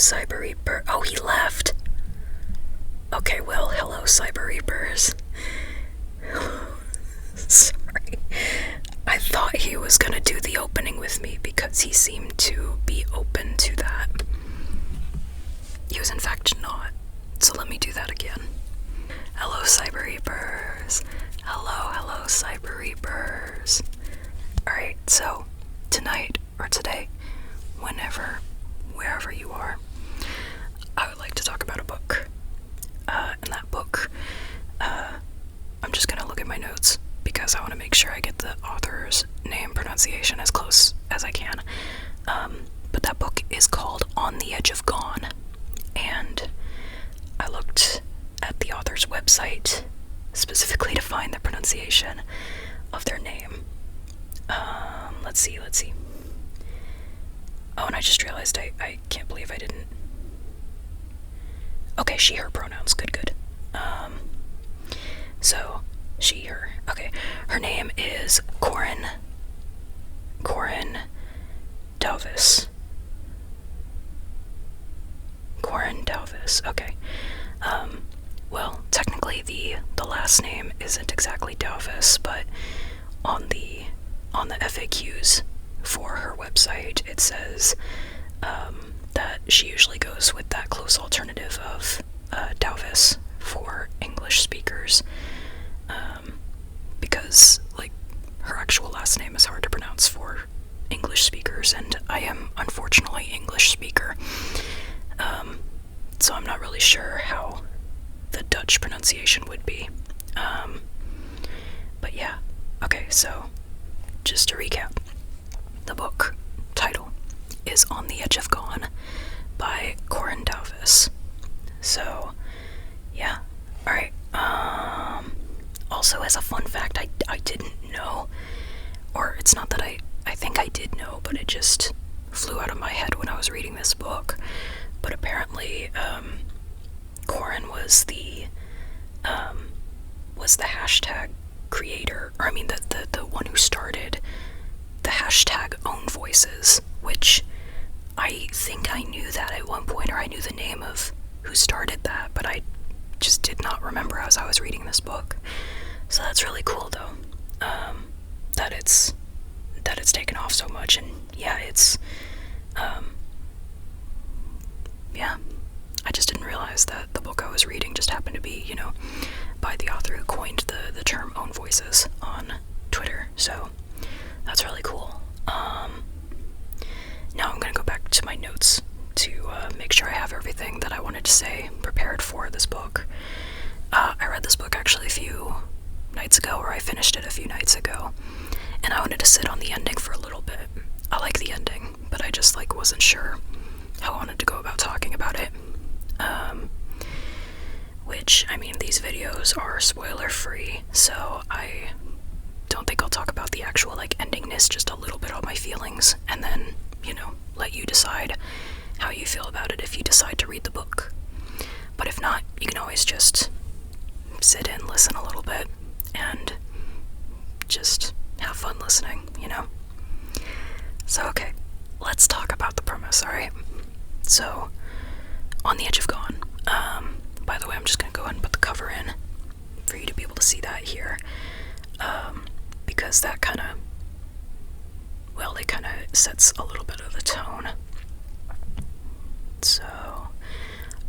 Cyber Reaper. Oh, he left. Okay, well, hello, Cyber Reapers. Sorry. I thought he was gonna do the opening with me because he seemed to be open to that. He was in fact not. So let me do that again. Hello, Cyber Reapers. Hello, Cyber Reapers. Alright, so tonight or today, whenever, wherever you are, I would like to talk about a book. And that book, I'm just gonna look at my notes because I want to make sure I get the author's name pronunciation as close as I can. But that book is called On the Edge of Gone, and I looked at the author's website specifically to find the pronunciation of their name. Let's see. Oh, and I just realized I can't believe I didn't. Okay, she, her pronouns. Good. So, she, her. Okay, her name is Corinne Duyvis. Corinne Duyvis, okay. Well, technically the last name isn't exactly Duyvis, but on the FAQs for her website, it says that she usually goes with that close alternative of Duyvis for English speakers, because, like, her actual last name is hard to pronounce for English speakers, and I am unfortunately English speaker, so I'm not really sure how the Dutch pronunciation would be, but yeah. Okay, so just to recap, the book title is On the Edge of Gone by Corinne Duyvis. So yeah, alright. Also, as a fun fact, I didn't know, or it's not that I think I did know, but it just flew out of my head when I was reading this book. But apparently, Corinne was the hashtag creator, or I mean the one who started the hashtag Own Voices, which I think I knew that at one point, or I knew the name of who started that, but I just did not remember as I was reading this book. So that's really cool, though, that it's taken off so much, and yeah, it's yeah, I just didn't realize that the book I was reading just happened to be, by the author who coined the term Own Voices on Twitter, so that's really cool. Now I'm gonna go back to my notes to make sure I have everything that I wanted to say prepared for this book. I read this book actually a few nights ago, or I finished it a few nights ago, and I wanted to sit on the ending for a little bit. I like the ending, but I just wasn't sure how I wanted to go about talking about it. Which, I mean, these videos are spoiler free, so I don't think I'll talk about the actual endingness, just a little bit of my feelings, and then, let you decide how you feel about it if you decide to read the book. But if not, you can always just sit and listen a little bit and just have fun listening, So, okay, let's talk about the premise, alright? So, On the Edge of Gone. By the way, I'm just gonna go ahead and put the cover in for you to be able to see that here, because that it kind of sets a little bit of the tone. So,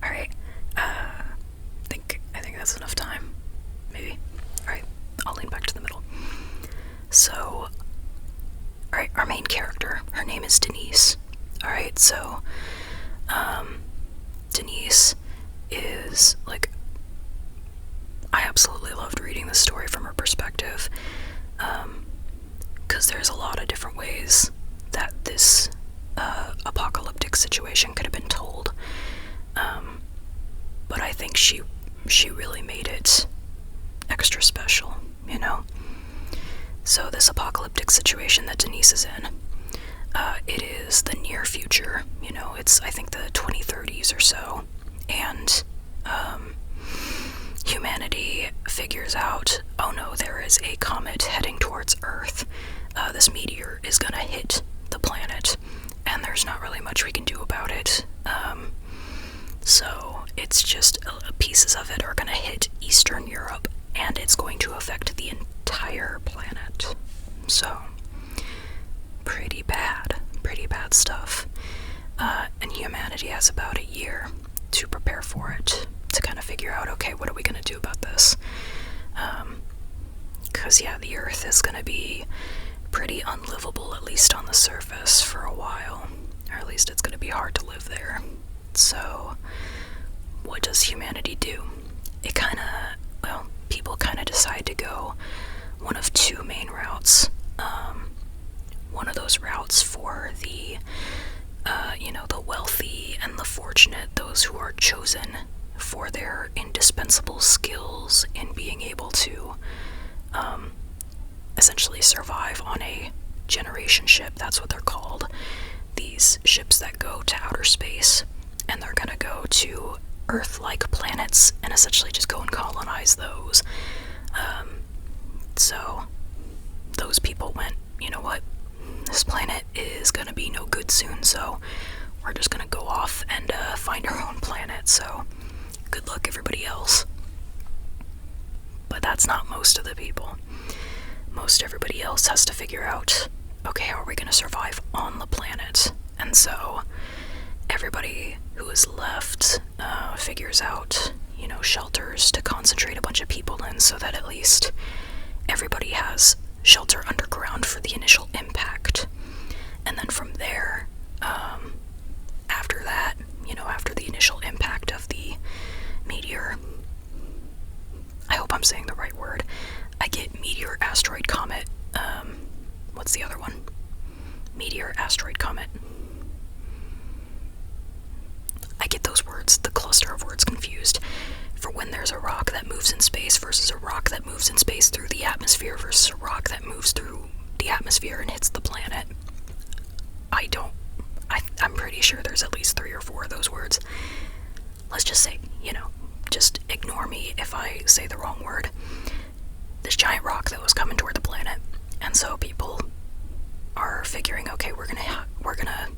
alright, I think that's enough time, maybe. Alright, I'll lean back to the middle. So, alright, our main character, her name is Denise. Alright, so, Denise is, I absolutely loved reading this story from her perspective, because there's a lot of different ways that this apocalyptic situation could have been told, but I think she really made it extra special, So this apocalyptic situation that Denise is in, it is the near future, it's, I think, the 2030s or so, and humanity figures out, oh no, there is a comet heading towards Earth. This meteor is gonna hit the planet, and there's not really much we can do about it. So it's just pieces of it are going to hit Eastern Europe, and it's going to affect the entire planet. So pretty bad stuff. And humanity has about a year to prepare for it, to kind of figure out, okay, what are we going to do about this? Because, yeah, the Earth is going to be pretty unlivable, at least on the surface, for a while. Or at least it's going to be hard to live there. So, what does humanity do? People kind of decide to go one of two main routes. One of those routes for the the wealthy and the fortunate, those who are chosen for their indispensable skills in being able to essentially survive on a generation ship. That's what they're called. These ships that go to outer space, and they're gonna go to Earth-like planets and essentially just go and colonize those. So those people went, you know what, this planet is gonna be no good soon, so we're just gonna go off and find our own planet, so good luck everybody else. But that's not most of the people. Most everybody else has to figure out, okay, how are we gonna survive on the planet? And so everybody who is left figures out, shelters to concentrate a bunch of people in, so that at least everybody has shelter underground for the initial impact. And then from there, after that, after the initial impact of the meteor, I hope I'm saying the right word. I get meteor, asteroid, comet. What's the other one? Meteor, asteroid, comet. I get those words, the cluster of words, confused for when there's a rock that moves in space versus a rock that moves in space through the atmosphere versus a rock that moves through the atmosphere and hits the planet. I'm pretty sure there's at least 3 or 4 of those words. Let's just say, just ignore me if I say the wrong word. This giant rock that was coming toward the planet, and so people are figuring, okay, we're gonna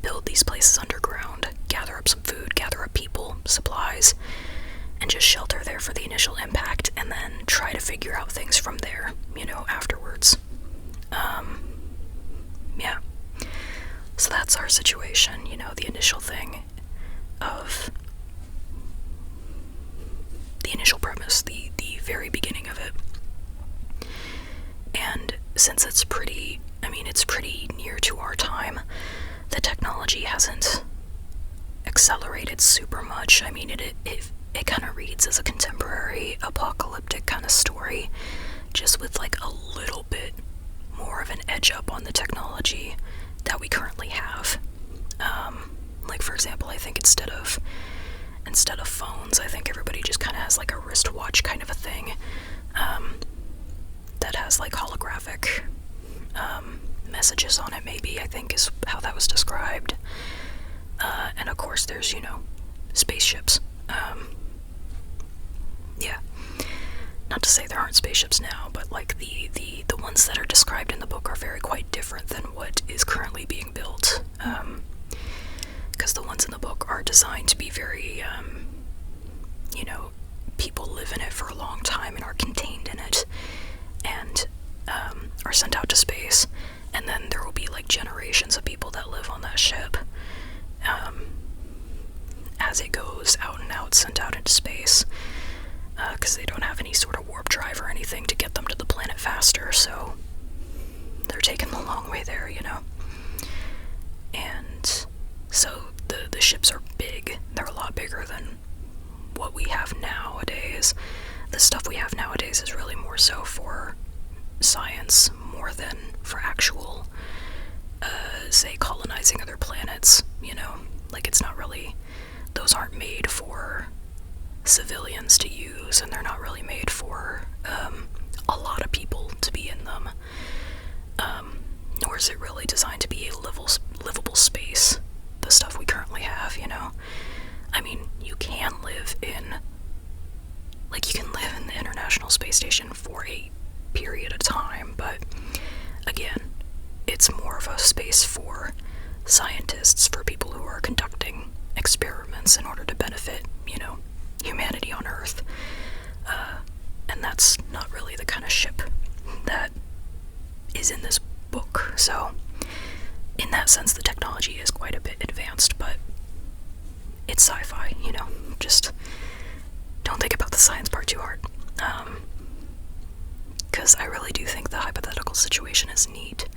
build these places underground, gather up some food, gather up people, supplies, and just shelter there for the initial impact, and then try to figure out things from there, afterwards. Yeah. So that's our situation, the initial thing of the initial premise, the very beginning of it. And since it's pretty near to our time, the technology hasn't accelerated super much. It kind of reads as a contemporary apocalyptic kind of story, just with like a little bit more of an edge up on the technology that we currently have. Like, for example, I think instead of phones, I think everybody just kind of has like a wristwatch kind of a thing that has like holographic messages on it, maybe, I think is how that was described. And of course there's, spaceships. Yeah. Not to say there aren't spaceships now, but like the ones that are described in the book are quite different than what is currently being built. Because the ones in the book are designed to be very, people live in it for a long time and are contained in it, and are sent out to space, and then there will be like generations of people that live on that ship as it goes out and out, sent out into space, because they don't have any sort of warp drive or anything to get them to the planet faster, so they're taking the long way there, And so the ships are big. They're a lot bigger than what we have nowadays. The stuff we have nowadays is really more so for science, more than for actual, say, colonizing other planets, Like, it's not really, those aren't made for civilians to use, and they're not really made for a lot of people to be in them. Nor is it really designed to be a livable space, the stuff we currently have, you can live in, like, you can live in the International Space Station for a period of time, but again, it's more of a space for scientists, for people who are conducting experiments in order to benefit, humanity on Earth. And that's not really the kind of ship that is in this book. So, in that sense, the technology is quite a bit advanced, but it's sci-fi, just don't think about the science part too hard. Because I really do think the hypothetical situation is neat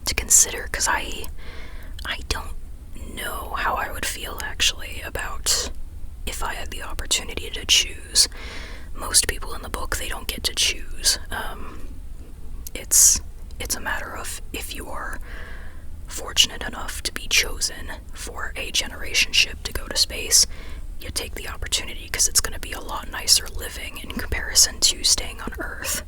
to consider, because I don't know how I would feel, actually, about if I had the opportunity to choose. Most people in the book, they don't get to choose. It's a matter of if you are fortunate enough to be chosen for a generation ship to go to space, you take the opportunity because it's going to be a lot nicer living in comparison to staying on Earth.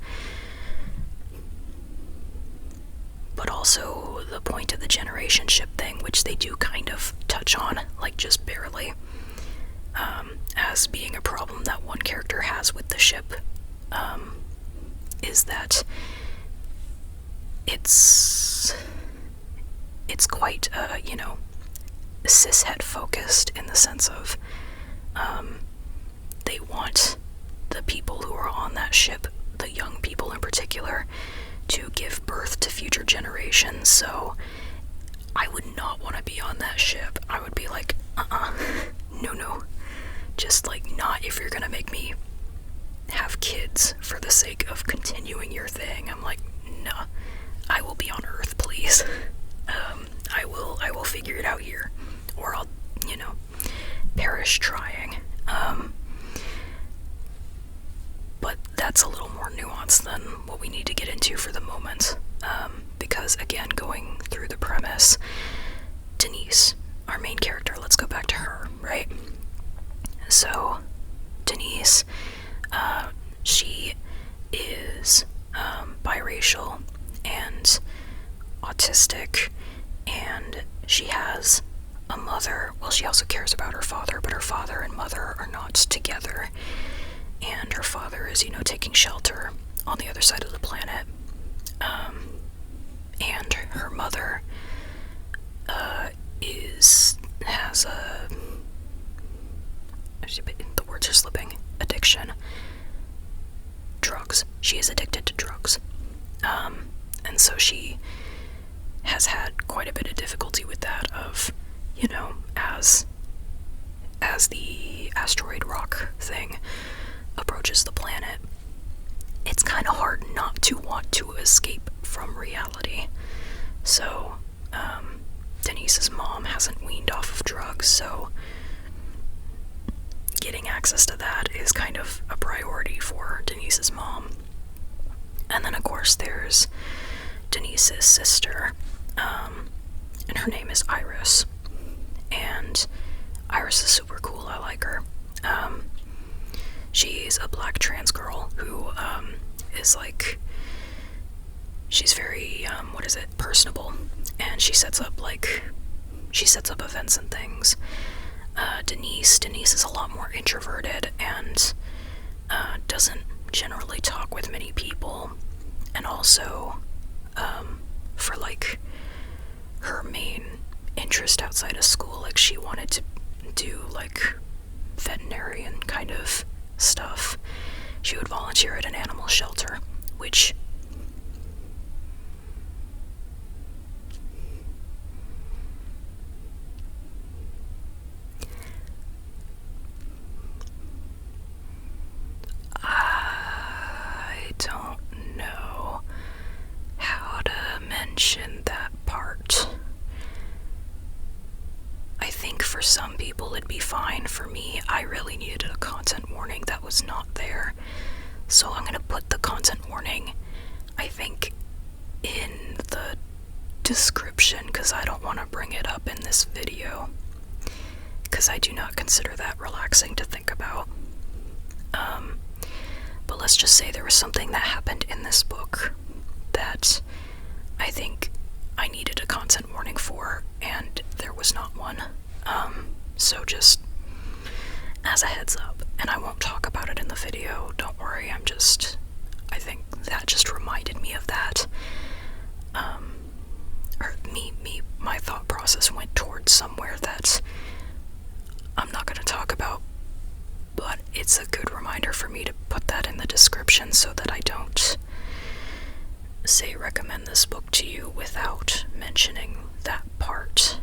But also the point of the generation ship thing, which they do kind of touch on, like just barely, as being a problem that one character has with the ship, is that it's quite, cishet focused, in the sense of, they want the people who are on that ship, the young people in particular, to give birth to future generations. So I would not want to be on that ship. I would be like, no, just like, not if you're gonna make me have kids for the sake of continuing your thing. I'm like, nah, I will be on Earth, please. I will figure it out here, or I'll, perish trying. But that's a little more nuanced than what we need to get into for the moment, because, again, going through the premise, Denise, our main character, let's go back to her, right? So, Denise, she is biracial and autistic, and she has a mother. Well, she also cares about her father, but her father and mother are not together, and her father is, taking shelter on the other side of the planet, and her mother has a, the words are slipping, addiction, drugs. She is addicted to drugs, and so she has had quite a bit of difficulty with that, of, as the asteroid rock thing approaches the planet, it's kind of hard not to want to escape from reality. So, Denise's mom hasn't weaned off of drugs, so getting access to that is kind of a priority for Denise's mom. And then, of course, there's Denise's sister, and her name is Iris. And Iris is super cool, I like her. She's a black trans girl who, is like, she's very, personable, and she sets up events and things. Denise is a lot more introverted and, doesn't generally talk with many people, and also, for, like, her main interest outside of school, like, she wanted to do, like, veterinarian kind of stuff. She would volunteer at an animal shelter, which I don't know how to mention that part. I think for some people it'd be fine. For me, I really needed a content warning that was not there. So I'm gonna put the content warning, I think, in the description, because I don't want to bring it up in this video, because I do not consider that relaxing to think about. But let's just say there was something that happened in this book that I think I needed a content warning for, and there was not one. So just as a heads up, and I won't talk about it in the video, don't worry, I think that just reminded me of that. My thought process went towards somewhere description so that I don't say recommend this book to you without mentioning that part,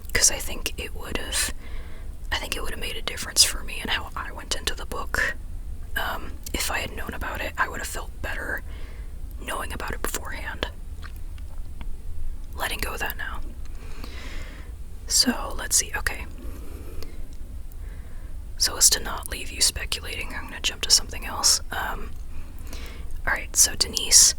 because I think it would have made a difference for me in how I went into the book. If I had known about it, I would have felt better knowing about it beforehand. Letting go of that now. So, let's see, okay. So as to not leave you speculating, I'm gonna jump to something else. Alright, so Denise,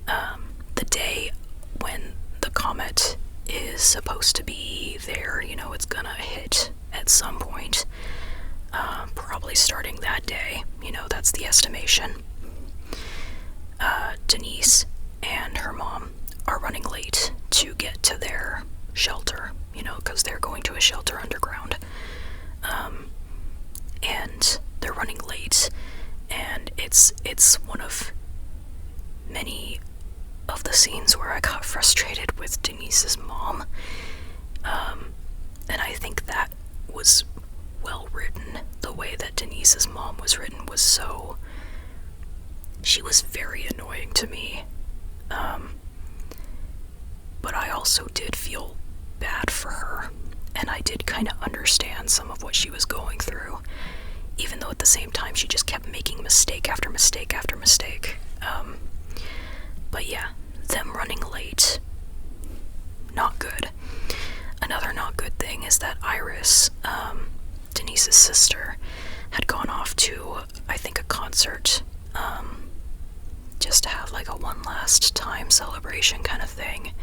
the day when the comet is supposed to be there, it's gonna hit at some point, probably starting that day, that's the estimation. Denise and her mom are running late to get to their shelter, because they're going to a shelter underground. And they're running late, and it's one of many of the scenes where I got frustrated with Denise's mom. And I think that was well written. The way that Denise's mom was written was she was very annoying to me. But I also did feel bad for her, and I did kind of understand some of what she was going through, even though at the same time she just kept making mistake after mistake after mistake. But yeah, them running late, not good. Another not good thing is that Iris, Denise's sister, had gone off to, I think, a concert, just to have like a one last time celebration kind of thing,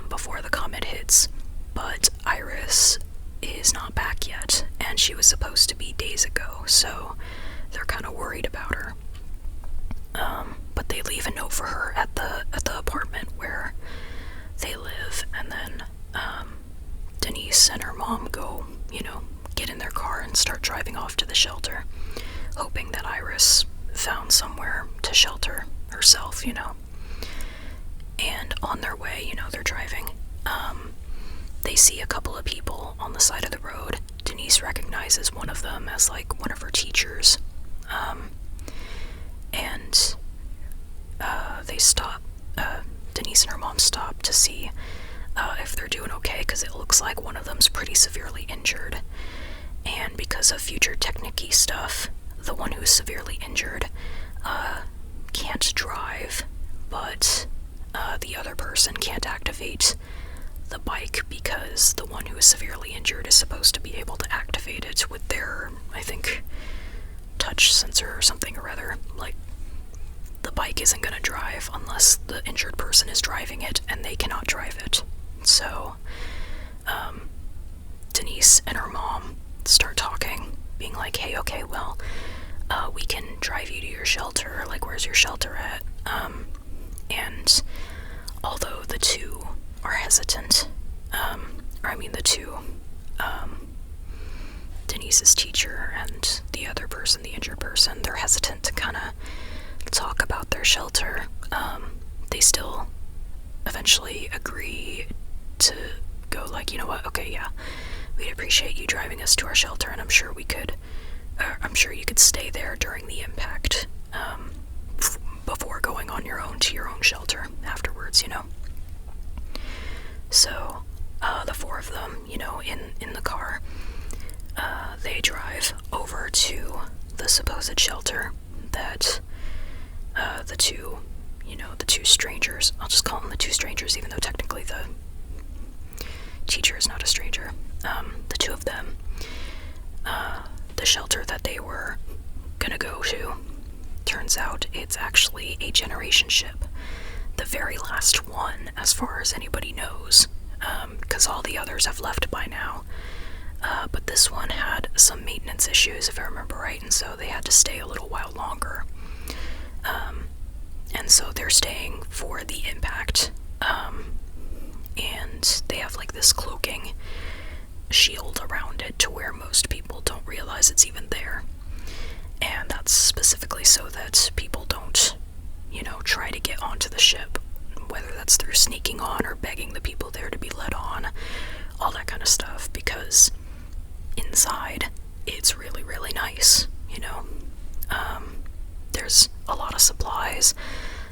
before the comet hits. But Iris is not back yet, and she was supposed to be days ago, so they're kind of worried about her. But they leave a note for her at the apartment where they live, and then Denise and her mom go, get in their car and start driving off to the shelter, hoping that Iris found somewhere to shelter herself, And on their way, they're driving, they see a couple of people on the side of the road. Denise recognizes one of them as like one of her teachers, and they stop. Denise and her mom stop to see if they're doing okay, because it looks like one of them's pretty severely injured. And because of future technique stuff, the one who's severely injured can't drive, but the other person can't activate the bike because the one who is severely injured is supposed to be able to activate it with their, I think, touch sensor or something or other. Like, the bike isn't gonna drive unless the injured person is driving it, and they cannot drive it. So, Denise and her mom start talking, being like, hey, okay, well, we can drive you to your shelter, like, where's your shelter at? And although the two are hesitant, Denise's teacher and the other person, the injured person, they're hesitant to kind of talk about their shelter. They still eventually agree to go, like, you know what, okay, yeah, we'd appreciate you driving us to our shelter, and I'm sure you could stay there during the impact, before going on your own to your own shelter afterwards, So, the four of them, in the car, they drive over to the supposed shelter that, the two strangers, I'll just call them the two strangers, even though technically the teacher is not a stranger, the two of them, the shelter that they were gonna go to, turns out it's actually a generation ship. The very last one, as far as anybody knows, because all the others have left by now. But this one had some maintenance issues, if I remember right, and so they had to stay a little while longer. And so they're staying for the impact. And they have like this cloaking shield around it to where most people don't realize it's even there. And that's specifically so that people don't, try to get onto the ship, whether that's through sneaking on or begging the people there to be let on, all that kind of stuff, because inside it's really, really nice, of supplies.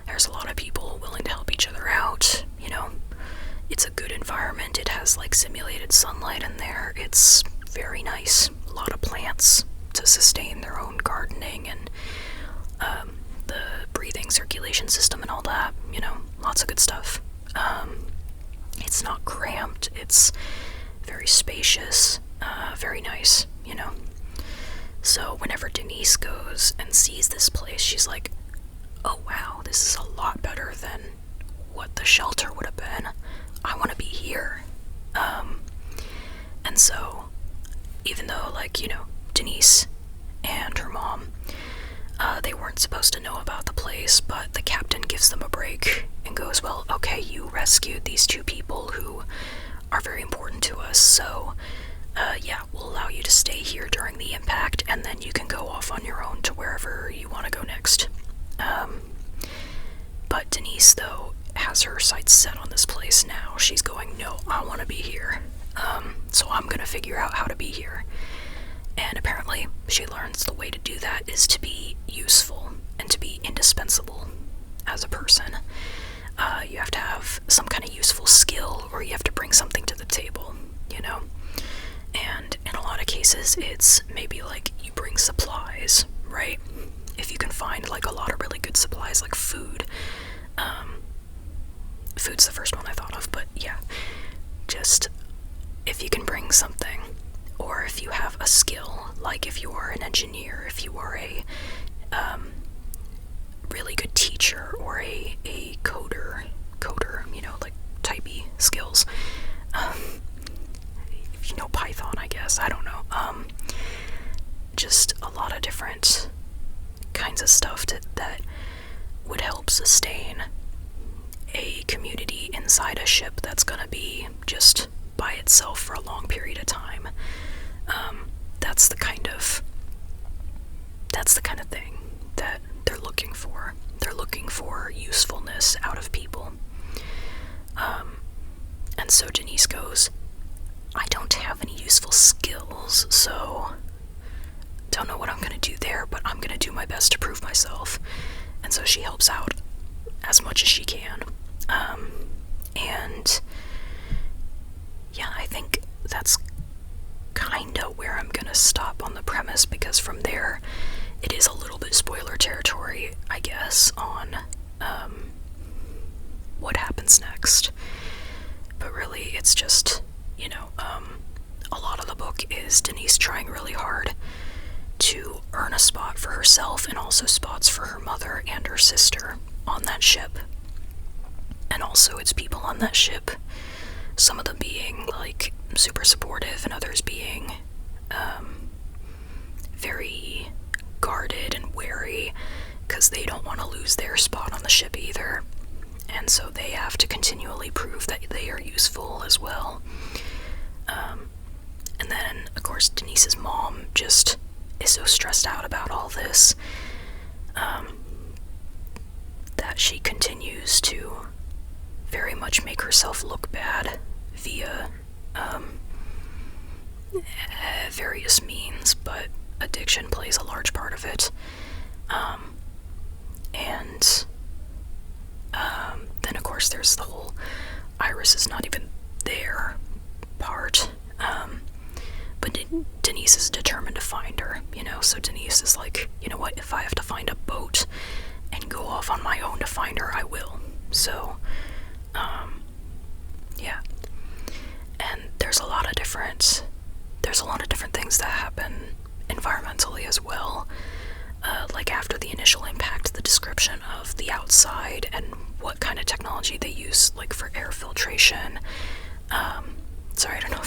There's a lot of people willing to help each other out, It's a good environment. It has like simulated sunlight in there. It's very nice. A lot of plants to sustain their own gardening and the breathing circulation system and all that, lots of good stuff. It's not cramped. It's very spacious, very nice, So whenever Denise goes and sees this place, she's like, oh wow, this is a lot better than what the shelter would have been. I want to be here. And so, even though, Denise and her mom, they weren't supposed to know about the place, but the captain gives them a break and goes, well, okay, you rescued these two people who are very important to us, so, we'll allow you to stay here during the impact, and then you can go off on your own to wherever you want to go next. But Denise, though, has her sights set on this place now. She's going, no, I want to be here. So I'm going to figure out how to be here. And apparently, she learns the way to do that is to be useful and to be indispensable as a person. You have to have some kind of useful skill, or you have to bring something to the table, And in a lot of cases, it's maybe like you bring supplies, right? If you can find like a lot of really good supplies, like food. Food's the first one I thought of, but yeah, just if you can bring something, or if you have a skill, like if you are an engineer, if you are a really good teacher, or a coder, like typey skills. If you know Python, I guess, I don't know. Just a lot of different kinds of stuff that would help sustain a community inside a ship that's gonna be just by itself for a long period of time. That's the kind of thing that they're looking for. They're looking for usefulness out of people. And so Denise goes, I don't have any useful skills, so don't know what I'm gonna do there, but I'm gonna do my best to prove myself. And so she helps out as much as she can. And yeah, I think that's kinda where I'm gonna stop on the premise, because from there it is a little bit spoiler territory, I guess, on what happens next. But really, it's just, a lot of the book is Denise trying really hard to earn a spot for herself, and also spots for her mother and her sister on that ship. And also it's people on that ship, some of them being like super supportive and others being very guarded and wary, because they don't want to lose their spot on the ship either. And so they have to continually prove that they are useful as well. And then, of course, Denise's mom just is so stressed out about all this, that she continues to very much make herself look bad via various means, but addiction plays a large part of it. And then, of course, there's the whole Iris is not even there part. But Denise is determined to find her, so Denise is like, you know what, if I have to find a boat and go off on my own to find her, I will. So, yeah. And there's a lot of different things that happen environmentally as well. Like after the initial impact, the description of the outside and what kind of technology they use, like for air filtration. Sorry, I don't know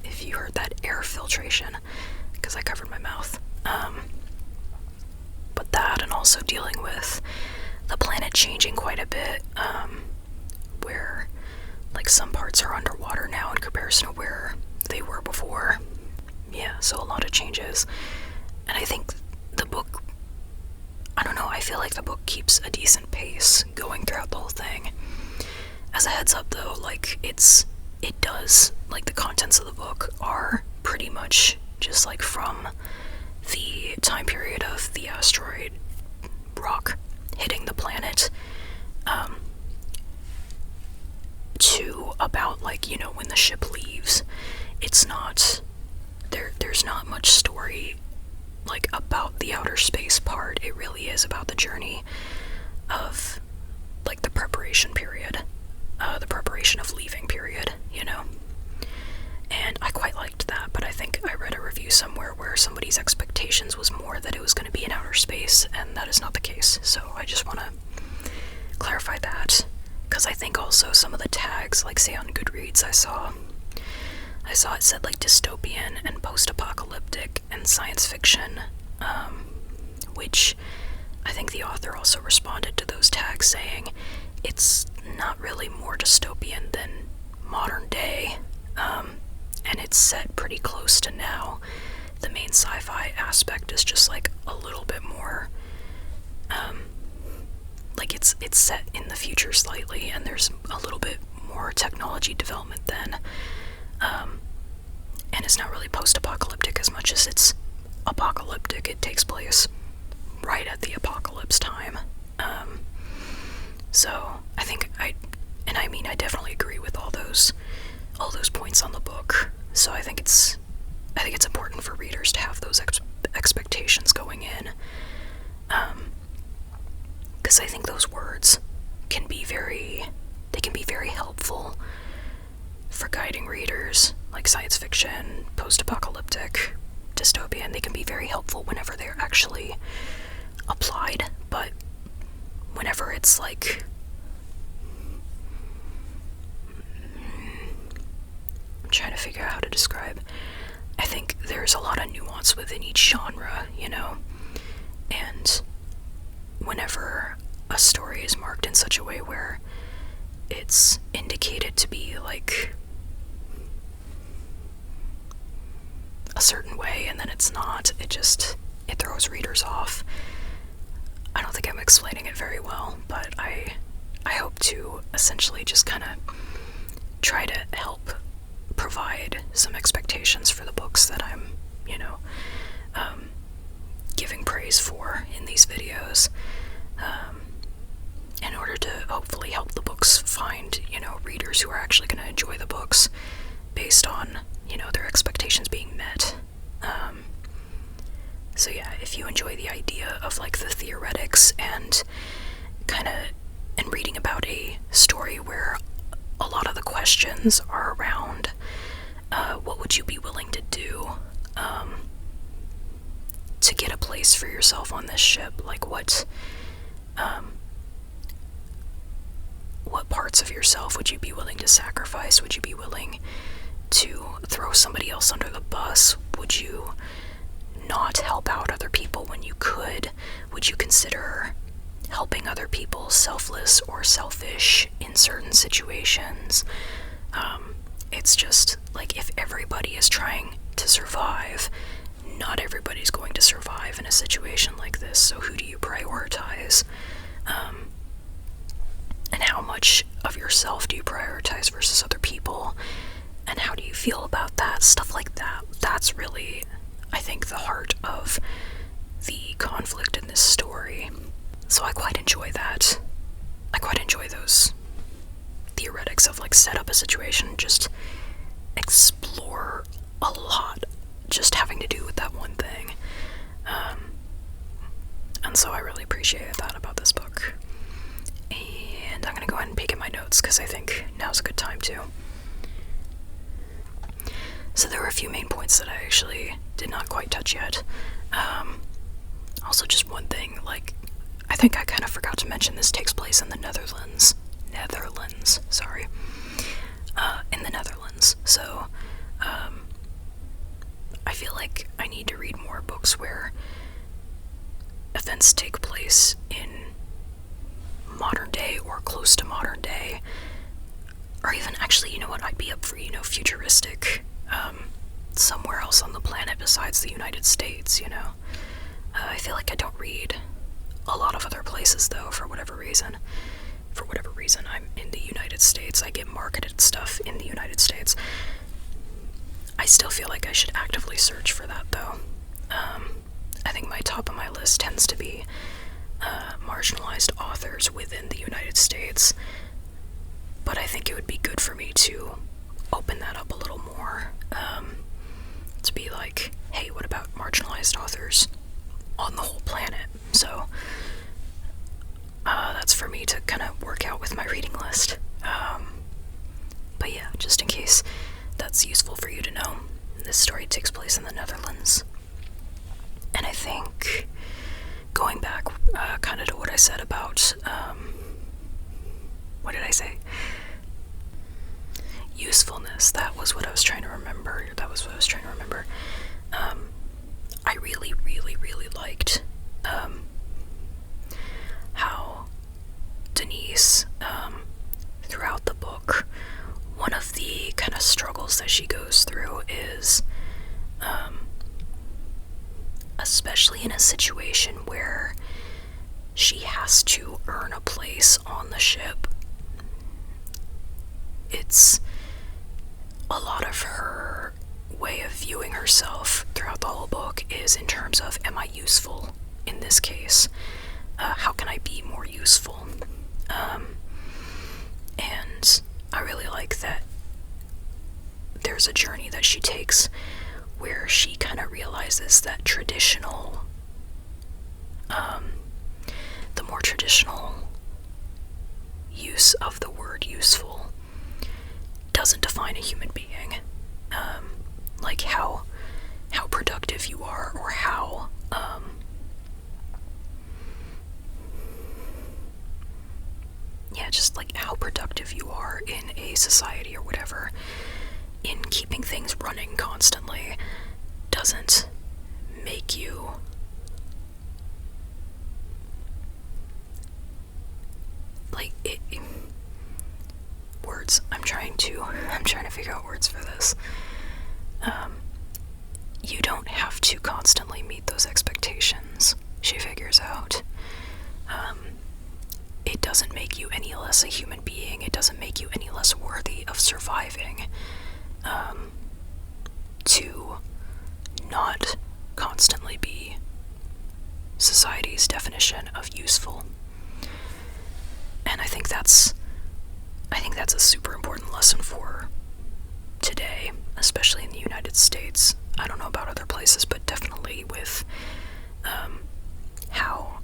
if you heard that, air filtration, because I covered my mouth. But that, and also dealing with the planet changing quite a bit, where like some parts are underwater now in comparison to where they were before. Yeah, so a lot of changes. And I think the book, I don't know, I feel like the book keeps a decent pace going throughout the whole thing. As a heads up though, like it does, like the contents of the book are pretty much just like from the time period of the asteroid rock ship leaves. It's not, there's not much story, like, about the outer space part. It really is about the journey of, like, the preparation period, the preparation of leaving period, you know? And I quite liked that, but I think I read a review somewhere where somebody's expectations was more that it was going to be in outer space, and that is not the case. So I just want to clarify that, because I think also some of the tags, like say on Goodreads, I saw it said like dystopian and post-apocalyptic and science fiction, which I think the author also responded to those tags saying it's not really more dystopian than modern day, and it's set pretty close to now. The main sci-fi aspect is just like a little bit more, like it's set in the future slightly, and there's a little bit more technology development then, and it's not really post-apocalyptic as much as it's apocalyptic. It takes place right at the apocalypse time. So I think I definitely agree with all those points on the book. So I think it's important for readers to have those expectations going in, because I think those words can be very helpful for guiding readers, like science fiction, post-apocalyptic, dystopian. They can be very helpful whenever they're actually applied, but whenever it's like, I'm trying to figure out how to describe, I think there's a lot of nuance within each genre, you know, and whenever a story is marked in such a way where it's indicated to be like a certain way and then it's not, it throws readers off. I don't think I'm explaining it very well, but I hope to essentially just kind of try to help provide some expectations for the books that I'm, you know, giving praise for in these videos, in order to hopefully help the books find, you know, readers who are actually going to enjoy the books based on, you know, their expectations being met. So yeah, if you enjoy the idea of like the theoretics and and reading about a story where a lot of the questions are around what would you be willing to do to get a place for yourself on this ship, like what parts of yourself would you be willing to sacrifice? Would you be willing to throw somebody else under the bus? Would you not help out other people when you could? Would you consider helping other people selfless or selfish in certain situations? It's just like, if everybody is trying to survive, not everybody's going to survive in a situation like this, so who do you prioritize? And how much of yourself do you prioritize versus other people? And how do you feel about that? Stuff like that. That's really, I think, the heart of the conflict in this story. So I quite enjoy that. I quite enjoy those theoretics of like set up a situation, just explore a lot, just having to do with that one thing. And so I really appreciated that about this book. And I'm gonna go ahead and peek at my notes because I think now's a good time to. So there were a few main points that I actually did not quite touch yet. Also, just one thing, like, I think I kind of forgot to mention this takes place in the Netherlands, sorry. In the Netherlands. So, I feel like I need to read more books where events take place in modern day or close to modern day. Or even, actually, you know what, I'd be up for, you know, futuristic, somewhere else on the planet besides the United States, you know. I feel like I don't read a lot of other places, though, for whatever reason. For whatever reason, I'm in the United States. I get marketed stuff in the United States. I still feel like I should actively search for that, though. I think my top of my list tends to be marginalized authors within the United States. But I think it would be good for me to open that up a little more, to be like, hey, what about marginalized authors on the whole planet? So that's for me to kind of work out with my reading list. But yeah, just in case that's useful for you to know, this story takes place in the Netherlands. And I think, going back kind of to what I said about, what did I say? Usefulness, that was what I was trying to remember. I really, really, really liked how Denise, throughout the book, one of the kind of struggles that she goes through is, especially in a situation where she has to earn a place on the ship, it's a lot of her way of viewing herself throughout the whole book is in terms of, am I useful in this case? How can I be more useful? And I really like that there's a journey that she takes where she kind of realizes that the more traditional use of the word useful doesn't define a human being. Like how productive you are, or how just like how productive you are in a society or whatever, in keeping things running constantly, doesn't make you like it. Words. I'm trying to figure out words for this. You don't have to constantly meet those expectations, she figures out. It doesn't make you any less a human being. It doesn't make you any less worthy of surviving. To not constantly be society's definition of useful. And I think that's a super important lesson for today, especially in the United States. I don't know about other places, but definitely with how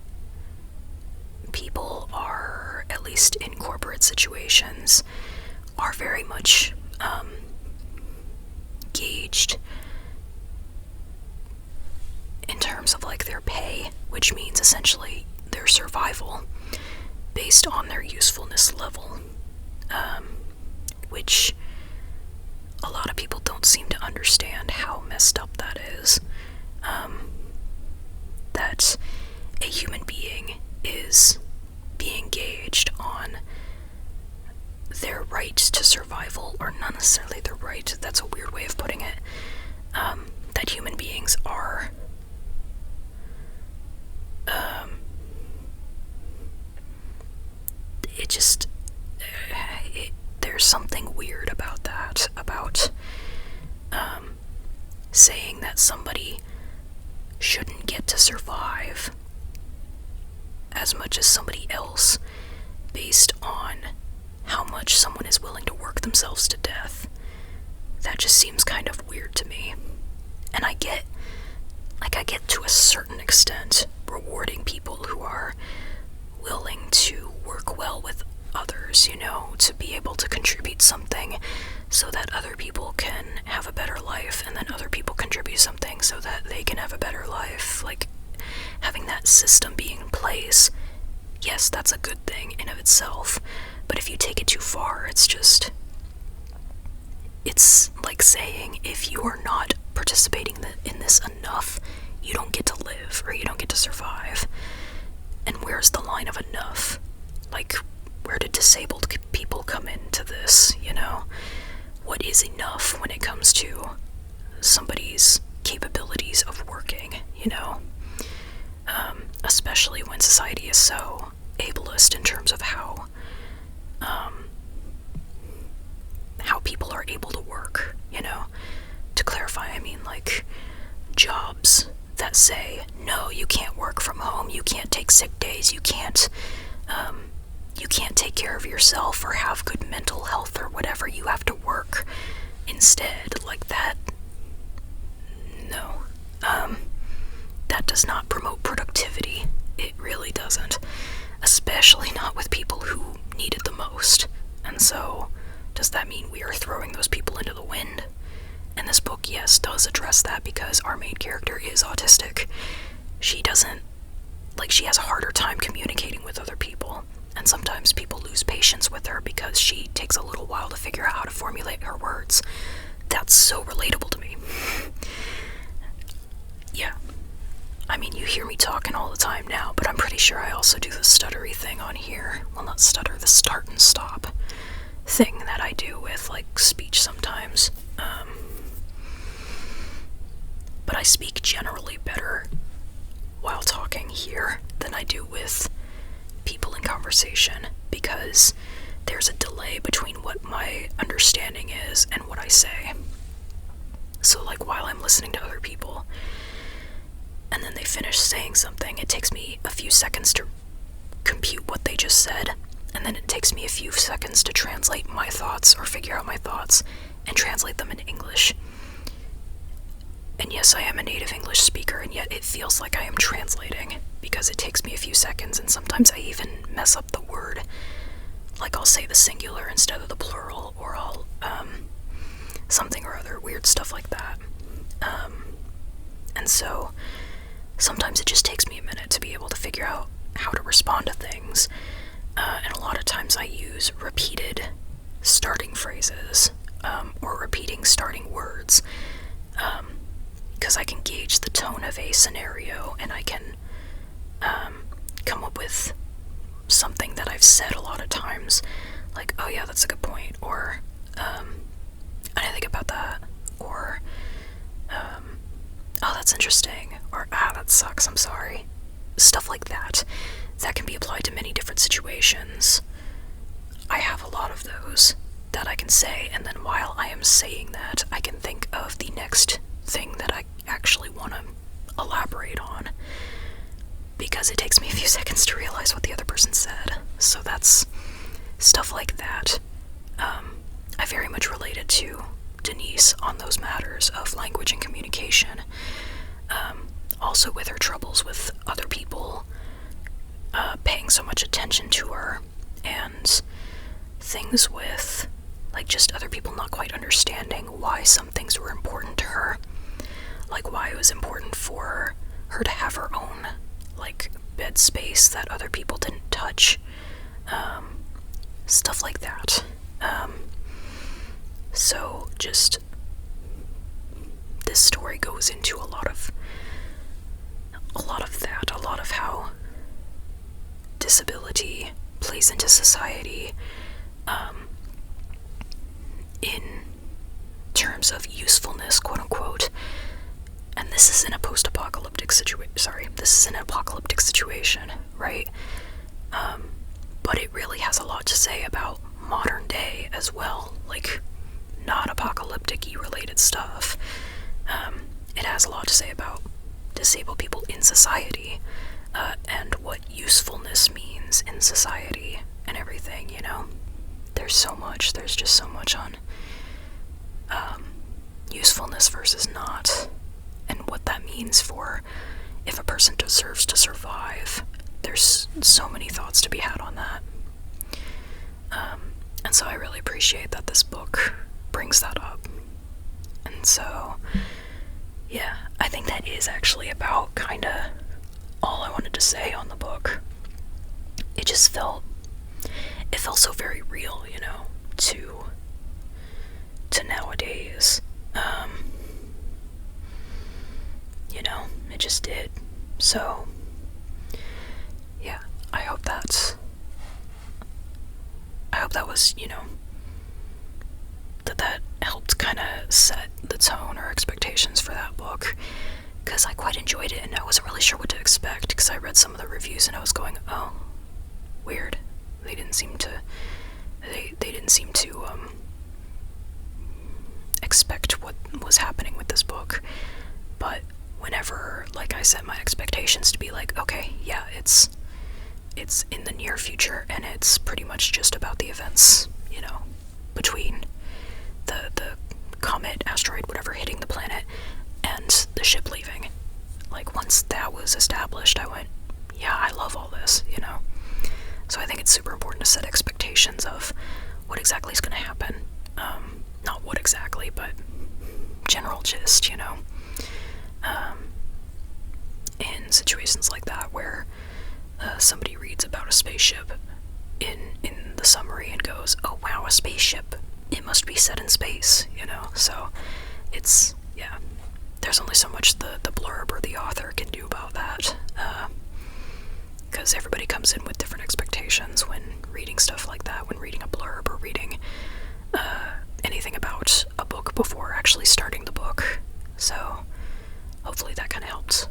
people are, at least in corporate situations, are very much gauged in terms of like their pay, which means essentially their survival, based on their usefulness level, which a lot of people don't seem to understand how messed up that is. That a human being is being gauged on their right to survival, or not necessarily their right, that's a weird way of putting it, that human beings are there's something weird about that, about saying that somebody shouldn't get to survive as much as somebody else based on how much someone is willing to work themselves to death. That just seems kind of weird to me. And I get to a certain extent rewarding people who are willing to work well with others, to be able to contribute something so that other people can have a better life, and then other people contribute something so that they can have a better life. Like, having that system be in place, yes, that's a good thing in of itself, but if you take it too far, it's like saying, if you are not participating in this enough, you don't get to live, or you don't get to survive. And where's the line of enough? Like, where did disabled people come into this, What is enough when it comes to somebody's capabilities of working, Especially when society is so ableist in terms of how people are able to work, To clarify, I mean, like, jobs that say, no, you can't work from home, you can't take sick days, you can't you can't take care of yourself or have good mental health or whatever, you have to work instead. Like that, no. That does not promote productivity. It really doesn't. Especially not with people who need it the most. And so, does that mean we are throwing those people into the wind? And this book, yes, does address that because our main character is autistic. She has a harder time communicating with other people. And sometimes people lose patience with her because she takes a little while to figure out how to formulate her words. That's so relatable to me. Yeah. I mean, you hear me talking all the time now, but I'm pretty sure I also do the stuttery thing on here. Well, not stutter, the start and stop thing that I do with, like, speech sometimes. But I speak generally better while talking here than I do with people in conversation, because there's a delay between what my understanding is and what I say. So, like, while I'm listening to other people, and then they finish saying something, it takes me a few seconds to compute what they just said, and then it takes me a few seconds to translate my thoughts or figure out my thoughts and translate them into English. And yes, I am a native English speaker, and yet it feels like I am translating because it takes me a few seconds, and sometimes I even mess up the word. Like, I'll say the singular instead of the plural, or I'll, something or other, weird stuff like that. And so, sometimes it just takes me a minute to be able to figure out how to respond to things. And a lot of times I use repeated starting phrases, or repeating starting words, because I can gauge the tone of a scenario, and I can come up with something that I've said a lot of times, like, oh yeah, that's a good point, or I didn't think about that, or oh, that's interesting, or that sucks, I'm sorry. Stuff like that. That can be applied to many different situations. I have a lot of those that I can say, and then while I am saying that, I can think of the next thing that I actually want to elaborate on, because it takes me a few seconds to realize what the other person said. So that's stuff like that. I very much related to Denise on those matters of language and communication. Also with her troubles with other people paying so much attention to her, and things with, like, just other people not quite understanding why some things were important to her. Like, why it was important for her to have her own, like, bed space that other people didn't touch. Stuff like that. So, just, this story goes into a lot of that, a lot of how disability plays into society, in terms of usefulness, quote-unquote. And this is in a post-apocalyptic situation, right? But it really has a lot to say about modern day as well, like, not apocalyptic-y related stuff. It has a lot to say about disabled people in society, and what usefulness means in society and everything, you know? There's just so much on usefulness versus not, and what that means for if a person deserves to survive. There's so many thoughts to be had on that. And so I really appreciate that this book brings that up. And so, yeah, I think that is actually about kinda all I wanted to say on the book. It just felt so very real, you know, to nowadays. You know, it just did. So, yeah, I hope that was, you know, that helped kind of set the tone or expectations for that book, because I quite enjoyed it, and I wasn't really sure what to expect, because I read some of the reviews and I was going, oh, weird. They didn't seem to expect what was happening with this book. But whenever, like, I set my expectations to be like, okay, yeah, it's it's in the near future, and it's pretty much just about the events, between the comet, asteroid, whatever, hitting the planet, and the ship leaving. Like, once that was established, I went, yeah, I love all this, So I think it's super important to set expectations of what exactly is going to happen. Not what exactly, but general gist, in situations like that where somebody reads about a spaceship in the summary and goes, oh wow, a spaceship, it must be set in space, so it's, yeah, there's only so much the blurb or the author can do about that, because everybody comes in with different expectations when reading stuff like that, when reading a blurb or reading anything about a book before actually starting the book. So hopefully that kind of helped.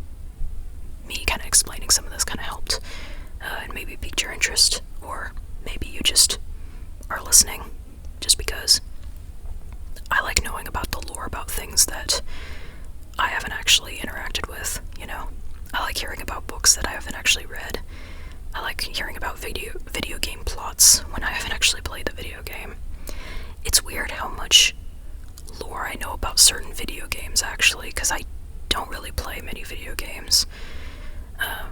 Me kind of explaining some of this kind of helped, and maybe piqued your interest, or maybe you just are listening just because I like knowing about the lore about things that I haven't actually interacted with, I like hearing about books that I haven't actually read. I like hearing about video game plots when I haven't actually played the video game. It's weird how much lore I know about certain video games, actually, because I don't really play many video games.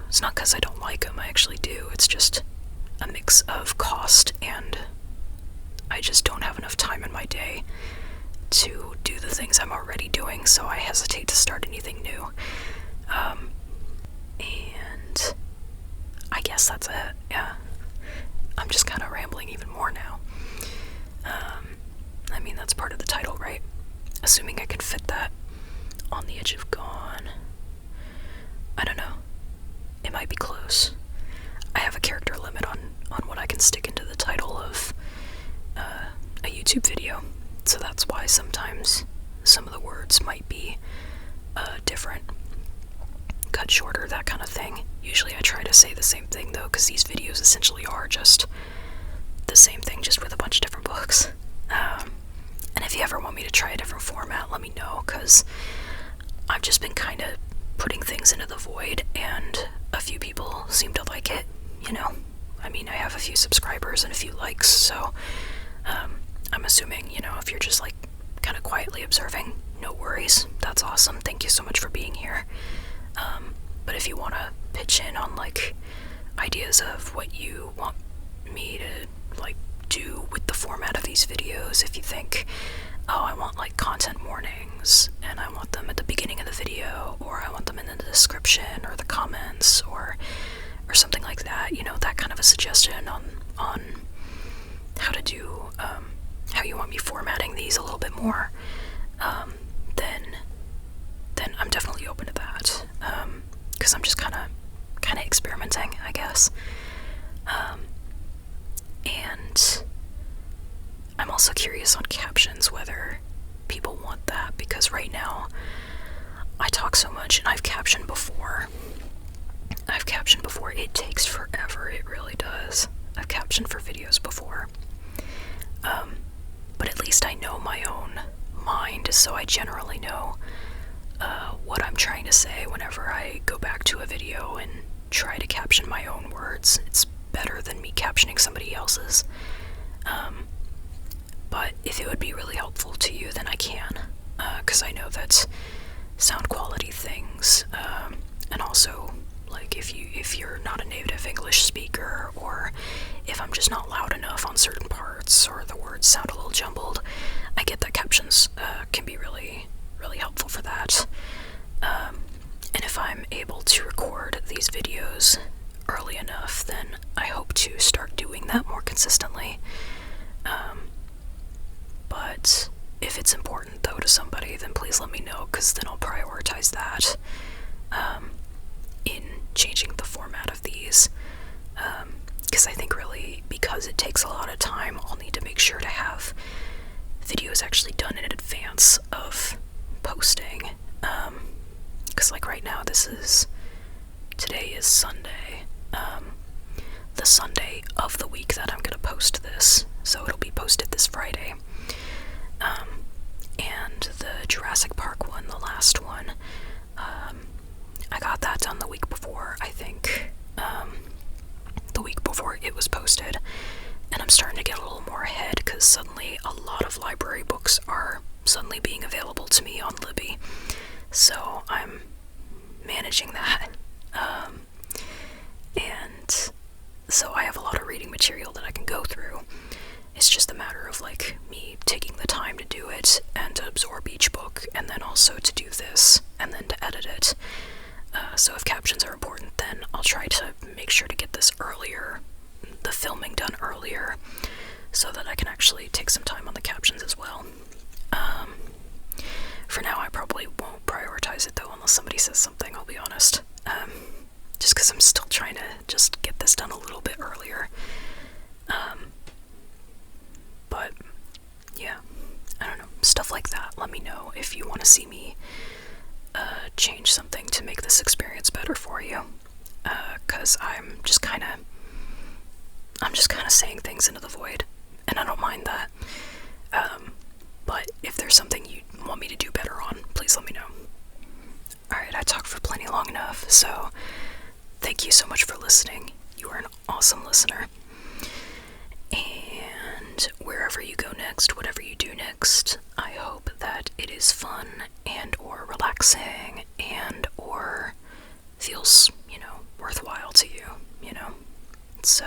It's not because I don't like them, I actually do. It's just a mix of cost, and I just don't have enough time in my day to do the things I'm already doing, so I hesitate to start anything new. And I guess that's it, yeah. I'm just kind of rambling even more now. I mean, that's part of the title, right? Assuming I can fit that on the edge of gone. I don't know. It might be close. I have a character limit on what I can stick into the title of a YouTube video, so that's why sometimes some of the words might be different, cut shorter, that kind of thing. Usually I try to say the same thing, though, because these videos essentially are just the same thing, just with a bunch of different books. And if you ever want me to try a different format, let me know, because I've just been kind of putting things into the void, and a few people seem to like it, I mean, I have a few subscribers and a few likes, so I'm assuming, if you're just like kind of quietly observing, no worries, that's awesome, thank you so much for being here. But if you want to pitch in on like ideas of what you want me to like do with the format of these videos, if you think, oh, I want like content warnings and I want them at the beginning of the video, or I want them in the description or the comments, or something like that, that kind of a suggestion on how to do, how you want me formatting these a little bit more, then I'm definitely open to that, because I'm just kind of experimenting, I guess. And I'm also curious on captions, whether people want that, because right now I talk so much, and I've captioned before, it takes forever, it really does. I've captioned for videos before, but at least I know my own mind, so I generally know what I'm trying to say whenever I go back to a video and try to caption my own words. It's better than me captioning somebody else's. But if it would be really helpful to you, then I can, because I know that sound quality things, and also, like, if you're not a native English speaker, or if I'm just not loud enough on certain parts, or the words sound a little jumbled, I get that captions can be really, really helpful for that. And if I'm able to record these videos early enough, then I hope to start doing that more consistently. But if it's important, though, to somebody, then please let me know, because then I'll prioritize that in changing the format of these. Because I think really, because it takes a lot of time, I'll need to make sure to have videos actually done in advance of posting. Because like right now, today is Sunday, the Sunday of the week that I'm going to post this, so it'll be posted this Friday. And the Jurassic Park one, the last one, I got that done the week before, I think. The it was posted, and I'm starting to get a little more ahead because suddenly a lot of library books are suddenly being available to me on Libby, so I'm managing that. And so I have a lot of reading material that I can go through. It's just a matter of like me taking the time to do it and to absorb each book, and then also to do this and then to edit it. So if captions are important, then I'll try to make sure to get this earlier, the filming done earlier, so that I can actually take some time on the captions as well. For now, I probably won't prioritize it though unless somebody says something, I'll be honest. Just because I'm still trying to just get this done a little bit earlier. But yeah, I don't know, stuff like that. Let me know if you want to see me change something to make this experience better for you. Because I'm just kind of saying things into the void, and I don't mind that. But if there's something you want me to do better on, please let me know. Alright, I talked for plenty long enough, so thank you so much for listening. You are an awesome listener. And wherever you go next, whatever you do next, I hope that it is fun and or relaxing and or feels, worthwhile to you, So